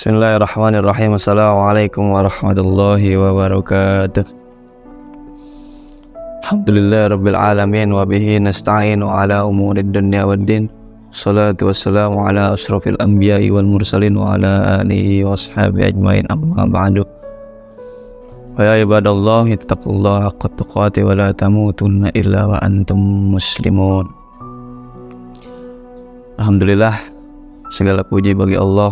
Bismillahirrahmanirrahim. Assalamualaikum warahmatullahi wabarakatuh. Alhamdulillahirabbil alamin wa bihi nasta'inu ala umurid dunya waddin. Shalatu wassalamu ala asyrafil anbiya'i wal mursalin wa ala alihi wa ashabihi ajmain, amma ba'du. Wa ya ibadallah ittaqullaha haqqa tuqatih wa la tamutunna illa wa antum muslimun. Alhamdulillah, segala puji bagi Allah,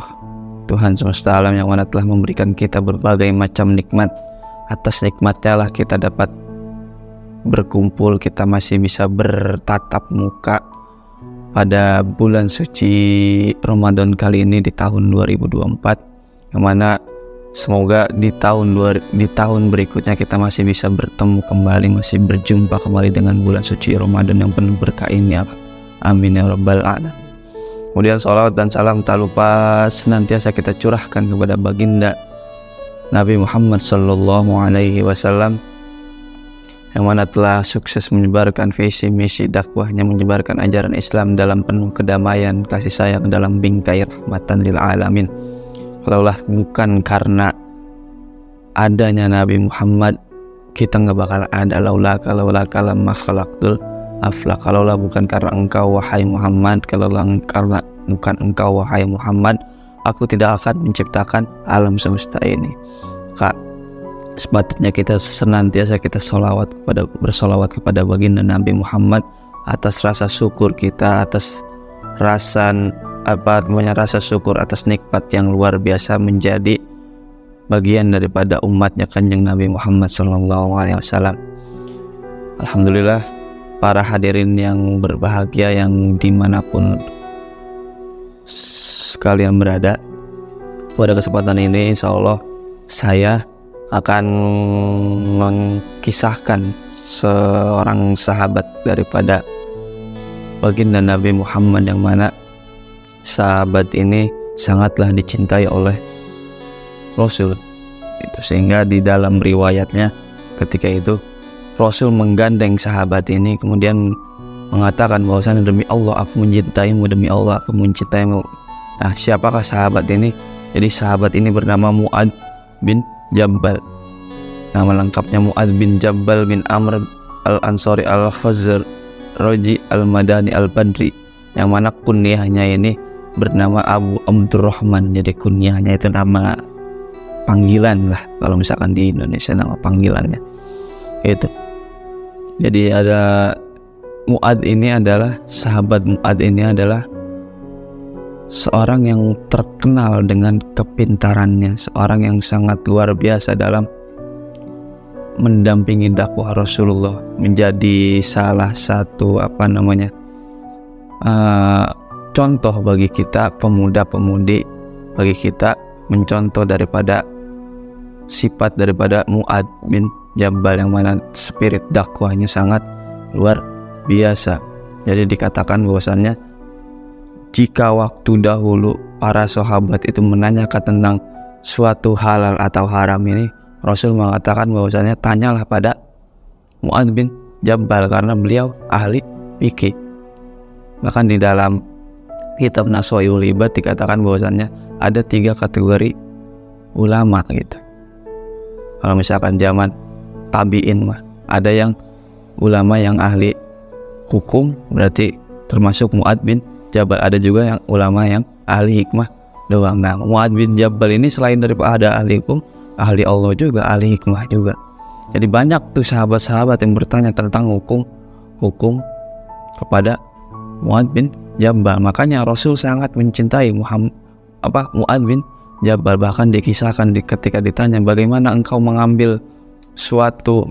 Tuhan semesta alam yang mana telah memberikan kita berbagai macam nikmat. Atas nikmatnya lah kita dapat berkumpul, kita masih bisa bertatap muka pada bulan suci Ramadan kali ini di tahun 2024, yang mana semoga di tahun berikutnya kita masih bisa bertemu kembali, masih berjumpa kembali dengan bulan suci Ramadan yang penuh berkah ini. Amin ya rabbal alamin. Kemudian salawat dan salam tak lupa senantiasa kita curahkan kepada baginda Nabi Muhammad sallallahu alaihi wasallam, yang mana telah sukses menyebarkan visi misi dakwahnya, menyebarkan ajaran Islam dalam penuh kedamaian, kasih sayang dalam bingkai rahmatan lil alamin. Kalaulah bukan karena adanya Nabi Muhammad, kita nggak bakal ada. Laulah kalam makhlaqtul aflaq. Kalaulah bukan karena engkau wahai Muhammad, kalaulah karena bukan engkau wahai Muhammad, aku tidak akan menciptakan alam semesta ini. Kak, sepatutnya kita senantiasa kita bersolawat kepada baginda Nabi Muhammad atas rasa syukur kita, atas rasa syukur atas nikmat yang luar biasa menjadi bagian daripada umatnya Kanjeng Nabi Muhammad SAW. Alhamdulillah, para hadirin yang berbahagia yang dimanapun sekalian berada, pada kesempatan ini insya Allah saya akan mengkisahkan seorang sahabat daripada baginda Nabi Muhammad, yang mana sahabat ini sangatlah dicintai oleh Rasul itu, sehingga di dalam riwayatnya ketika itu Rasul menggandeng sahabat ini, kemudian mengatakan bahwasanya demi Allah aku mencintaimu, demi Allah aku mencintaimu. Nah, siapakah sahabat ini? Jadi sahabat ini bernama Mu'ad bin Jabbal. Nama lengkapnya Mu'ad bin Jabbal bin Amr al-Ansari al-Khazraji al-Madani al-Badri, yang mana kunyahnya ini bernama Abu Abdurrahman. Jadi kunyahnya itu nama panggilan lah, kalau misalkan di Indonesia nama panggilannya itu. Jadi ada Mu'ad ini adalah sahabat Mu'ad ini adalah seorang yang terkenal dengan kepintarannya, seorang yang sangat luar biasa dalam mendampingi dakwah Rasulullah, menjadi salah satu contoh bagi kita pemuda-pemudi, bagi kita mencontoh daripada sifat daripada Mu'ad bin Jabbal, yang mana spirit dakwahnya sangat luar biasa. Jadi dikatakan bahwasannya jika waktu dahulu para sahabat itu menanyakan tentang suatu halal atau haram ini, Rasul mengatakan bahwasannya tanyalah pada Mu'ad bin Jabbal karena beliau ahli fikih. Bahkan di dalam kitab Naswaiyul Ibad dikatakan bahwasannya ada 3 kategori ulama gitu. Kalau misalkan zaman tabi'in mah ada yang ulama yang ahli hukum, berarti termasuk Mu'ad bin Jabbal. Ada juga yang ulama yang ahli hikmah doang. Nah, Mu'ad bin Jabbal ini selain daripada ahli hukum, ahli Allah juga, ahli hikmah juga. Jadi banyak tuh sahabat-sahabat yang bertanya tentang hukum kepada Mu'ad bin Jabbal. Makanya Rasul sangat mencintai Mu'ad bin Jabbal. Bahkan dikisahkan ketika ditanya bagaimana engkau mengambil suatu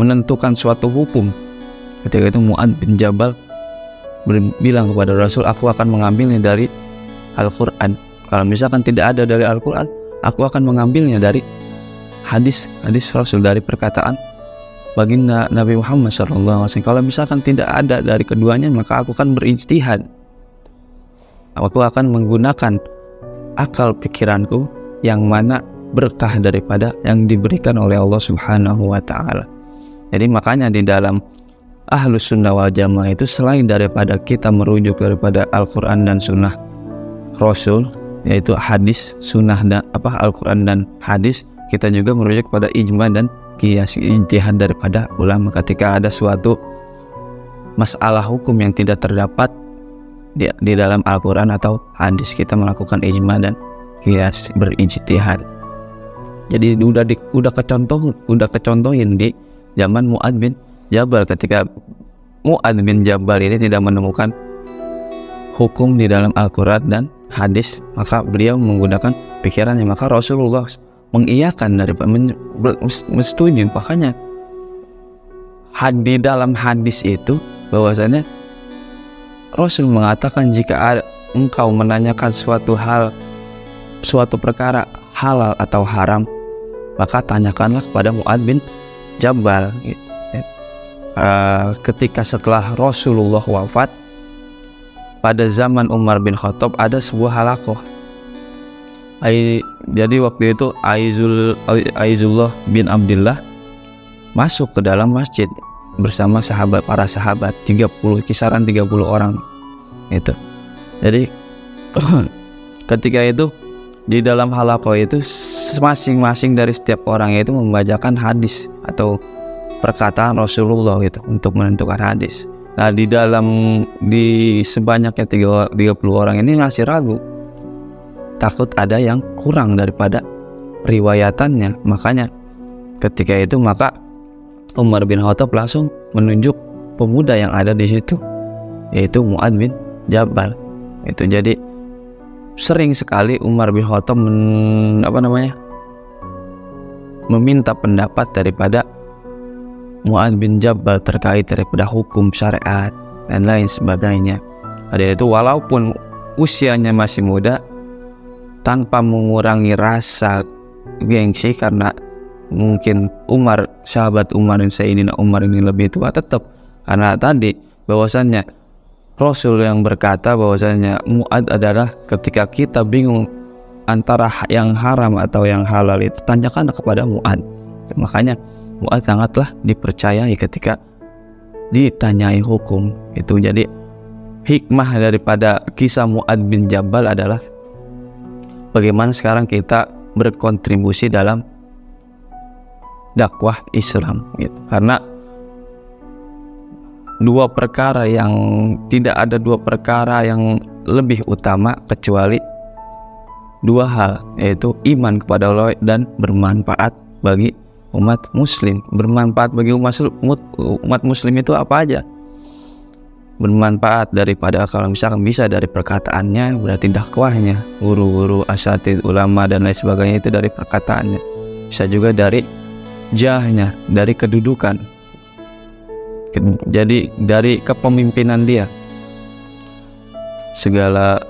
menentukan suatu hukum, ketika itu Mu'ad bin Jabbal bilang kepada Rasul, aku akan mengambilnya dari Al-Quran. Kalau misalkan tidak ada dari Al-Quran, aku akan mengambilnya dari hadis Rasul, dari perkataan baginda Nabi Muhammad SAW. Kalau misalkan tidak ada dari keduanya, maka aku akan berijtihad. Aku akan menggunakan akal pikiranku yang mana berkah daripada yang diberikan oleh Allah Subhanahu wa Ta'ala. Jadi makanya di dalam Ahlus Sunnah wal Jamaah itu, selain daripada kita merujuk daripada Al-Quran dan Sunnah Rasul, yaitu hadis, sunnah dan Al-Quran dan hadis, kita juga merujuk pada ijma dan qiyas, ijtihad daripada ulama. Ketika ada suatu masalah hukum yang tidak terdapat di dalam Al-Quran atau hadis, kita melakukan ijma dan qiyas, berijtihad. Jadi udah kecontohin di zaman Mu'adz bin Jabal. Ketika Mu'adz bin Jabal ini tidak menemukan hukum di dalam Al-Quran dan hadis, maka beliau menggunakan pikirannya. Maka Rasulullah mengiyakan daripada setuju. Makanya di dalam hadis itu bahwasanya Rasul mengatakan, jika engkau menanyakan suatu perkara halal atau haram, maka tanyakanlah kepada Mu'adz bin Jabal. Ketika setelah Rasulullah wafat, pada zaman Umar bin Khattab ada sebuah halaqah. Jadi waktu itu Aizullah bin Abdullah masuk ke dalam masjid bersama para sahabat, kisaran 30 orang itu. Jadi ketika itu di dalam halaqah itu, masing-masing dari setiap orang itu membacakan hadis atau perkataan Rasulullah itu untuk menentukan hadis. Nah, di sebanyaknya 30 orang ini masih ragu, takut ada yang kurang daripada riwayatannya. Makanya ketika itu maka Umar bin Khattab langsung menunjuk pemuda yang ada di situ, yaitu Mu'adz bin Jabal. Itu jadi sering sekali Umar bin Khattab meminta pendapat daripada Mu'adz bin Jabal terkait daripada hukum syariat dan lain sebagainya. Ada itu walaupun usianya masih muda, tanpa mengurangi rasa gengsi karena mungkin sahabat Umar dan Sayyidina Umar ini lebih tua, tetap karena tadi bahwasannya Rasul yang berkata bahwasannya Mu'adz adalah, ketika kita bingung antara yang haram atau yang halal itu, tanyakan kepada Mu'adz. Makanya Mu'adz sangatlah dipercayai ketika ditanyai hukum itu. Jadi hikmah daripada kisah Mu'adz bin Jabal adalah bagaimana sekarang kita berkontribusi dalam dakwah Islam gitu. Karena tidak ada dua perkara yang lebih utama kecuali dua hal, yaitu iman kepada Allah dan bermanfaat bagi umat muslim. Bermanfaat bagi umat muslim itu apa aja? Bermanfaat daripada, kalau misalkan bisa dari perkataannya, berarti dakwahnya, guru-guru, asatidz, ulama dan lain sebagainya, itu dari perkataannya. Bisa juga dari jahnya, dari kedudukan, jadi dari kepemimpinan dia, segala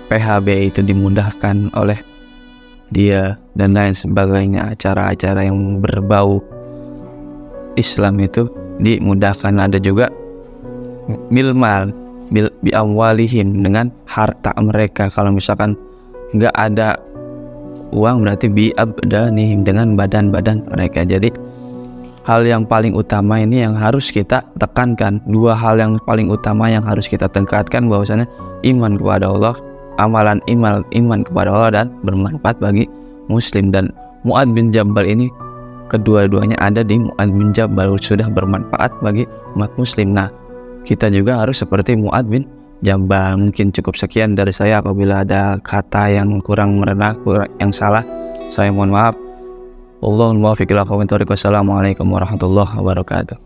PHB itu dimudahkan oleh dia dan lain sebagainya. Acara-acara yang berbau Islam itu dimudahkan. Ada juga bi amwalihim, dengan harta mereka. Kalau misalkan nggak ada uang, berarti bi abdanihim, dengan badan-badan mereka. Jadi hal yang paling utama ini yang harus kita tekankan, dua hal yang paling utama yang harus kita tekankan, bahwasanya iman kepada Allah, amalan iman kepada Allah dan bermanfaat bagi muslim. Dan Mu'adz bin Jabal ini, kedua-duanya ada di Mu'adz bin Jabal, sudah bermanfaat bagi umat muslim. Nah, kita juga harus seperti Mu'adz bin Jabal. Mungkin cukup sekian dari saya. Apabila ada kata yang kurang yang salah, saya mohon maaf. Wallahul muwaffiq ila aqwamit thoriq. Wassalamualaikum warahmatullahi wabarakatuh.